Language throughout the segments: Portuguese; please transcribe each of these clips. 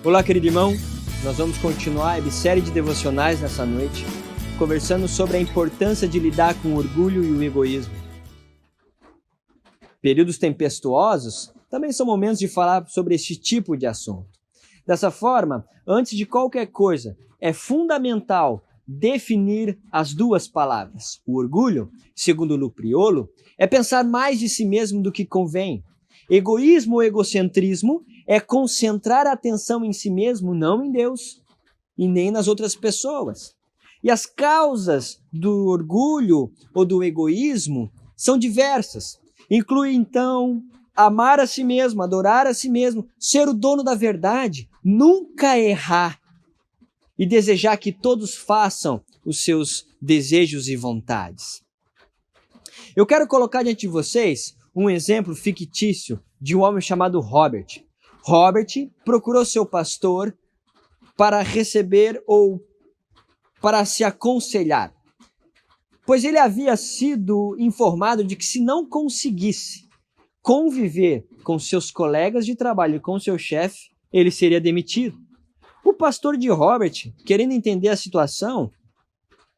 Olá, querido irmão, nós vamos continuar a websérie de devocionais nessa noite, conversando sobre a importância de lidar com o orgulho e o egoísmo. Períodos tempestuosos também são momentos de falar sobre este tipo de assunto. Dessa forma, antes de qualquer coisa, é fundamental definir as duas palavras. O orgulho, segundo Luc Priolo, é pensar mais de si mesmo do que convém. Egoísmo ou egocentrismo é concentrar a atenção em si mesmo, não em Deus e nem nas outras pessoas. E as causas do orgulho ou do egoísmo são diversas. Inclui, então, amar a si mesmo, adorar a si mesmo, ser o dono da verdade, nunca errar e desejar que todos façam os seus desejos e vontades. Eu quero colocar diante de vocês um exemplo fictício de um homem chamado Robert. Robert procurou seu pastor para receber ou para se aconselhar, pois ele havia sido informado de que se não conseguisse conviver com seus colegas de trabalho e com seu chefe, ele seria demitido. O pastor de Robert, querendo entender a situação,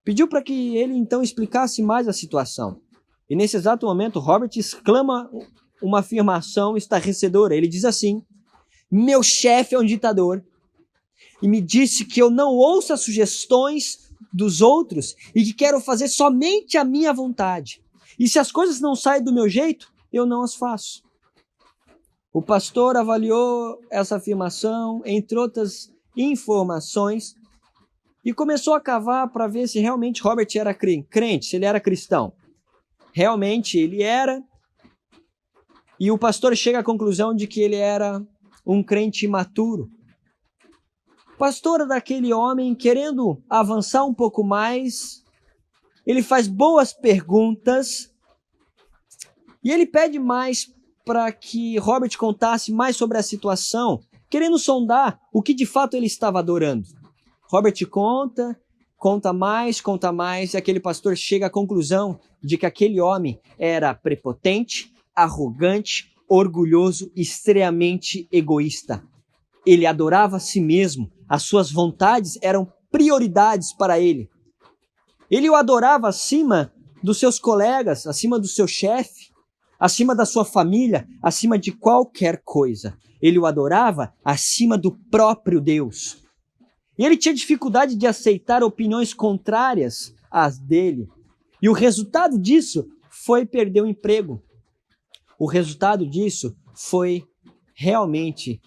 pediu para que ele então explicasse mais a situação. E nesse exato momento, Robert exclama uma afirmação estarrecedora. Ele diz assim: meu chefe é um ditador e me disse que eu não ouço as sugestões dos outros e que quero fazer somente a minha vontade. E se as coisas não saem do meu jeito, eu não as faço. O pastor avaliou essa afirmação, entre outras informações, e começou a cavar para ver se realmente Robert era crente, se ele era cristão. Realmente ele era, e o pastor chega à conclusão de que ele era um crente imaturo. O pastor daquele homem, querendo avançar um pouco mais, ele faz boas perguntas e ele pede mais para que Robert contasse mais sobre a situação, querendo sondar o que de fato ele estava adorando. Robert conta mais, e aquele pastor chega à conclusão de que aquele homem era prepotente, arrogante, orgulhoso, extremamente egoísta. Ele adorava a si mesmo, as suas vontades eram prioridades para ele. Ele o adorava acima dos seus colegas, acima do seu chefe, acima da sua família, acima de qualquer coisa. Ele o adorava acima do próprio Deus. E ele tinha dificuldade de aceitar opiniões contrárias às dele. E o resultado disso foi perder o emprego. O resultado disso foi realmente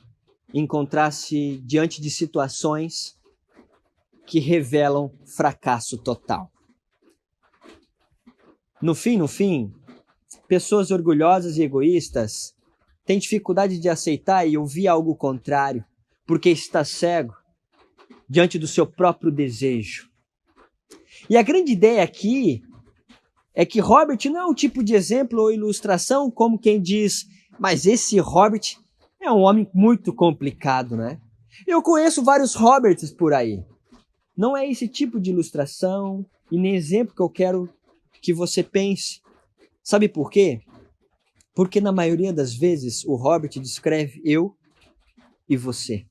encontrar-se diante de situações que revelam fracasso total. No fim, pessoas orgulhosas e egoístas têm dificuldade de aceitar e ouvir algo contrário, porque está cego diante do seu próprio desejo. E a grande ideia aqui é que Robert não é um tipo de exemplo ou ilustração como quem diz, mas esse Robert é um homem muito complicado, né? Eu conheço vários Roberts por aí. Não é esse tipo de ilustração e nem exemplo que eu quero que você pense. Sabe por quê? Porque na maioria das vezes o Robert descreve eu e você.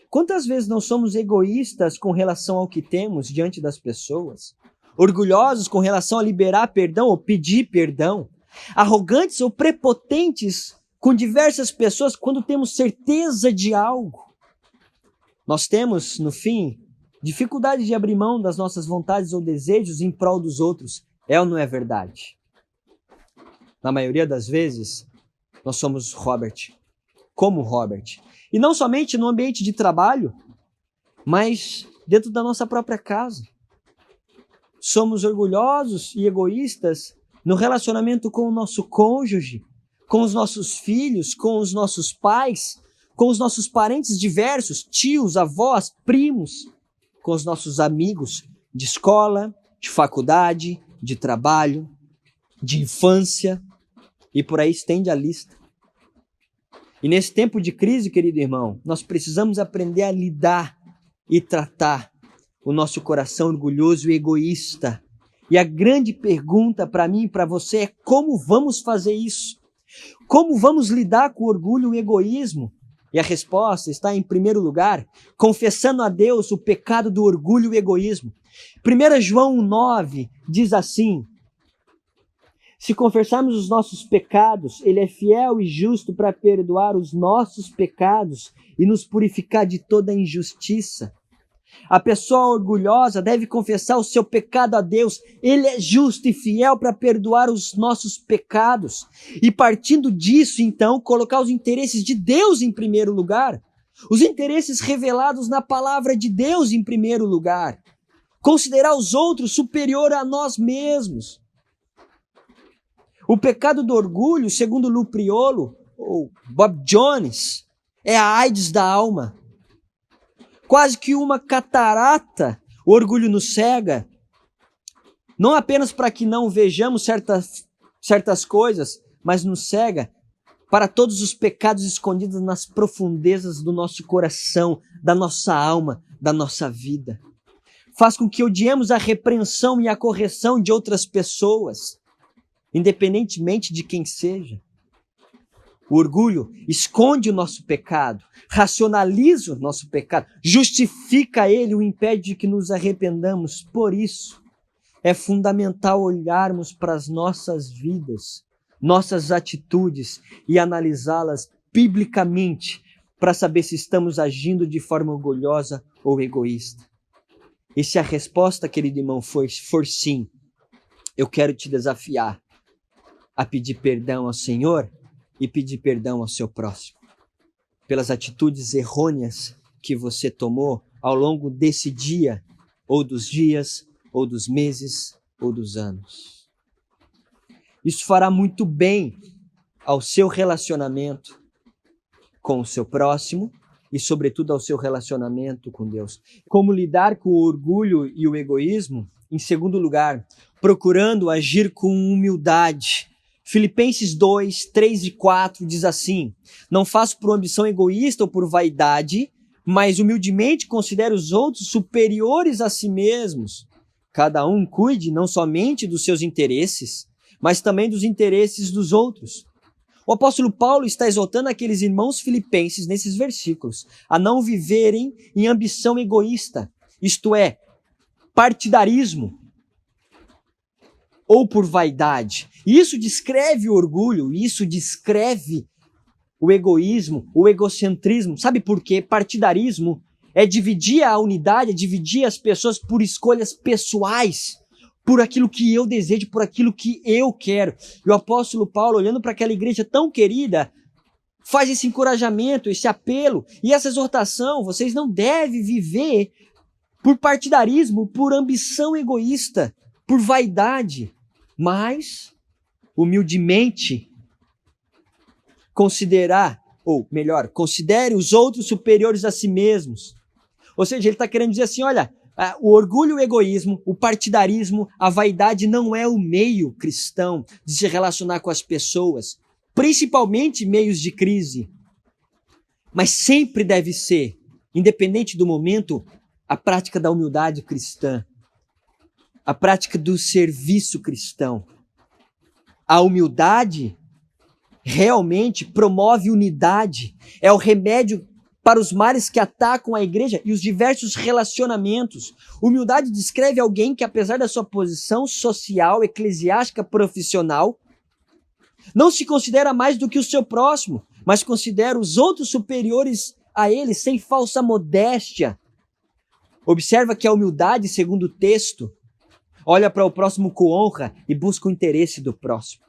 Quantas vezes não somos egoístas com relação ao que temos diante das pessoas? Orgulhosos com relação a liberar perdão ou pedir perdão? Arrogantes ou prepotentes com diversas pessoas quando temos certeza de algo? Nós temos, no fim, dificuldade de abrir mão das nossas vontades ou desejos em prol dos outros. É ou não é verdade? Na maioria das vezes, nós somos Robert, como Robert. E não somente no ambiente de trabalho, mas dentro da nossa própria casa. Somos orgulhosos e egoístas no relacionamento com o nosso cônjuge, com os nossos filhos, com os nossos pais, com os nossos parentes diversos, tios, avós, primos, com os nossos amigos de escola, de faculdade, de trabalho, de infância, e por aí estende a lista. E nesse tempo de crise, querido irmão, nós precisamos aprender a lidar e tratar o nosso coração orgulhoso e egoísta. E a grande pergunta para mim e para você é como vamos fazer isso? Como vamos lidar com o orgulho e o egoísmo? E a resposta está, em primeiro lugar, confessando a Deus o pecado do orgulho e egoísmo. 1 João 9 diz assim: se confessarmos os nossos pecados, Ele é fiel e justo para perdoar os nossos pecados e nos purificar de toda injustiça. A pessoa orgulhosa deve confessar o seu pecado a Deus. Ele é justo e fiel para perdoar os nossos pecados. E partindo disso, então, colocar os interesses de Deus em primeiro lugar. Os interesses revelados na palavra de Deus em primeiro lugar. Considerar os outros superior a nós mesmos. O pecado do orgulho, segundo Lou Priolo, ou Bob Jones, é a AIDS da alma. Quase que uma catarata, o orgulho nos cega, não apenas para que não vejamos certas coisas, mas nos cega para todos os pecados escondidos nas profundezas do nosso coração, da nossa alma, da nossa vida. Faz com que odiemos a repreensão e a correção de outras pessoas, independentemente de quem seja. O orgulho esconde o nosso pecado, racionaliza o nosso pecado, justifica ele, o impede de que nos arrependamos. Por isso, é fundamental olharmos para as nossas vidas, nossas atitudes e analisá-las biblicamente para saber se estamos agindo de forma orgulhosa ou egoísta. E se a resposta, querido irmão, for sim, eu quero te desafiar a pedir perdão ao Senhor e pedir perdão ao seu próximo pelas atitudes errôneas que você tomou ao longo desse dia, ou dos dias, ou dos meses, ou dos anos. Isso fará muito bem ao seu relacionamento com o seu próximo e, sobretudo, ao seu relacionamento com Deus. Como lidar com o orgulho e o egoísmo? Em segundo lugar, procurando agir com humildade. Filipenses 2, 3 e 4 diz assim: não faço por ambição egoísta ou por vaidade, mas humildemente considero os outros superiores a si mesmos. Cada um cuide não somente dos seus interesses, mas também dos interesses dos outros. O apóstolo Paulo está exortando aqueles irmãos filipenses nesses versículos a não viverem em ambição egoísta, isto é, partidarismo, ou por vaidade. Isso descreve o orgulho, isso descreve o egoísmo, o egocentrismo. Sabe por quê? Partidarismo é dividir a unidade, é dividir as pessoas por escolhas pessoais, por aquilo que eu desejo, por aquilo que eu quero. E o apóstolo Paulo, olhando para aquela igreja tão querida, faz esse encorajamento, esse apelo e essa exortação: vocês não devem viver por partidarismo, por ambição egoísta, por vaidade, mas humildemente considere os outros superiores a si mesmos. Ou seja, ele está querendo dizer assim: olha, o orgulho, o egoísmo, o partidarismo, a vaidade não é o meio cristão de se relacionar com as pessoas, principalmente em meios de crise. Mas sempre deve ser, independente do momento, a prática da humildade cristã, a prática do serviço cristão. A humildade realmente promove unidade, é o remédio para os males que atacam a igreja e os diversos relacionamentos. Humildade descreve alguém que, apesar da sua posição social, eclesiástica, profissional, não se considera mais do que o seu próximo, mas considera os outros superiores a ele sem falsa modéstia. Observa que a humildade, segundo o texto, olha para o próximo com honra e busca o interesse do próximo.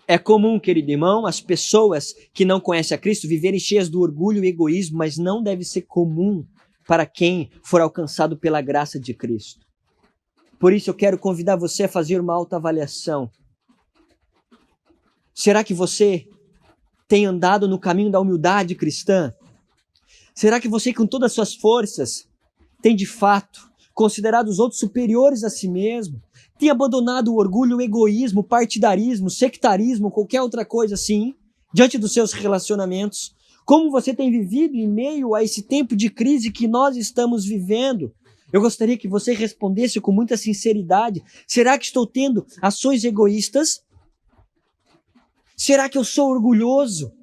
É comum, querido irmão, as pessoas que não conhecem a Cristo viverem cheias do orgulho e egoísmo, mas não deve ser comum para quem for alcançado pela graça de Cristo. Por isso eu quero convidar você a fazer uma autoavaliação. Será que você tem andado no caminho da humildade cristã? Será que você, com todas as suas forças, tem de fato considerado os outros superiores a si mesmo? Tem abandonado o orgulho, o egoísmo, o partidarismo, o sectarismo, qualquer outra coisa assim, diante dos seus relacionamentos? Como você tem vivido em meio a esse tempo de crise que nós estamos vivendo? Eu gostaria que você respondesse com muita sinceridade. Será que estou tendo ações egoístas? Será que eu sou orgulhoso?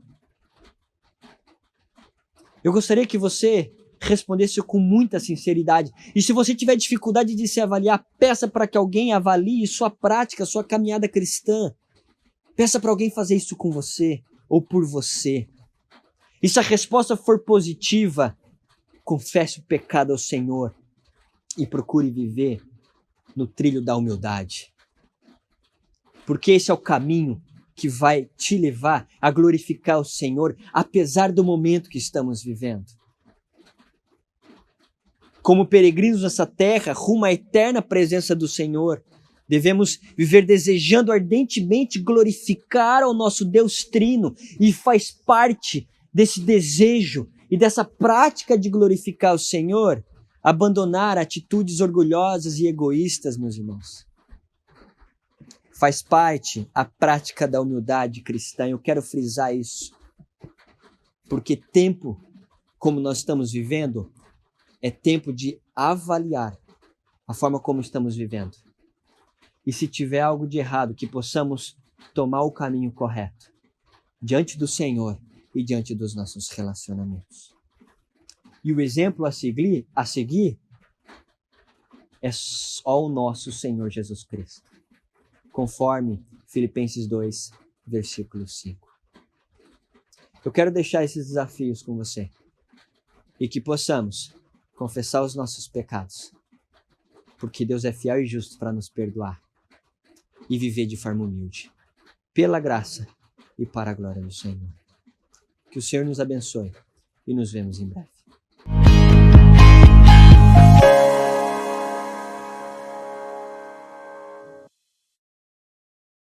Eu gostaria que você respondesse com muita sinceridade. E se você tiver dificuldade de se avaliar, peça para que alguém avalie sua prática, sua caminhada cristã. Peça para alguém fazer isso com você ou por você. E se a resposta for positiva, confesse o pecado ao Senhor e procure viver no trilho da humildade. Porque esse é o caminho que vai te levar a glorificar o Senhor, apesar do momento que estamos vivendo. Como peregrinos nessa terra, rumo à eterna presença do Senhor, devemos viver desejando ardentemente glorificar ao nosso Deus Trino, e faz parte desse desejo e dessa prática de glorificar o Senhor, abandonar atitudes orgulhosas e egoístas, meus irmãos. Faz parte a prática da humildade cristã. Eu quero frisar isso, porque tempo como nós estamos vivendo é tempo de avaliar a forma como estamos vivendo. E se tiver algo de errado, que possamos tomar o caminho correto diante do Senhor e diante dos nossos relacionamentos. E o exemplo a seguir é só o nosso Senhor Jesus Cristo, conforme Filipenses 2, versículo 5. Eu quero deixar esses desafios com você e que possamos confessar os nossos pecados, porque Deus é fiel e justo para nos perdoar e viver de forma humilde, pela graça e para a glória do Senhor. Que o Senhor nos abençoe e nos vemos em breve.